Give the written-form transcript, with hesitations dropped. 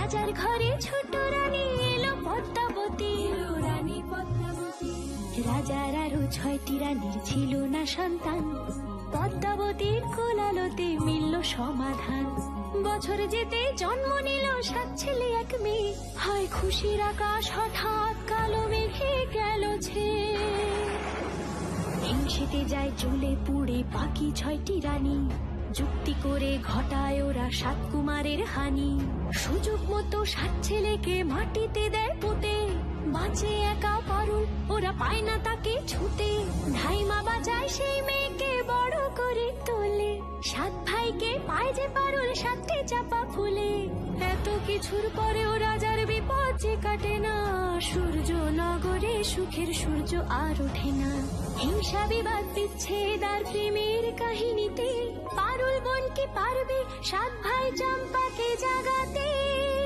রাজার ঘরে ছোট রানী এলো পদ্মাবতী। রাজার আরো 6টি রানীর ছিল না সন্তান, পদ্মাবতীর কোলালোতে মিলল সমাধান। বছর যেতে জন্ম নিল 7 ছেলে 1 মেয়ে, হয় খুশির আকাশ হঠাৎ কালো মেঘে গেল ছেয়ে। হিংসেতে যায় জ্বলে পুড়ে বাকি 6টি রানী, যুক্তি করে ঘটায় ওরা 7 কুমারের হানি। সুযোগ মতো 7 ছেলেকে মাটিতে দেয় পুঁতে, বাঁচে একা পারুল ওরা পায় না তাকে ছুতে। ধাইমা বাঁচায় সেই মেয়েকে বড় করে তোলে, 7 ভাইকে পায় যে পারুল 7টি চাপা ফুলে। এত কিছুর পরেও রাজার বিপদ যে কাটে না, সূর্য নগরে সুখের সূর্য আর ওঠে না। হিংসা বিবাদ বিচ্ছেদ আর প্রেমের কাহিনীতে পারুল বোন কি পারবে 7 ভাই চম্পাকে জাগাতে।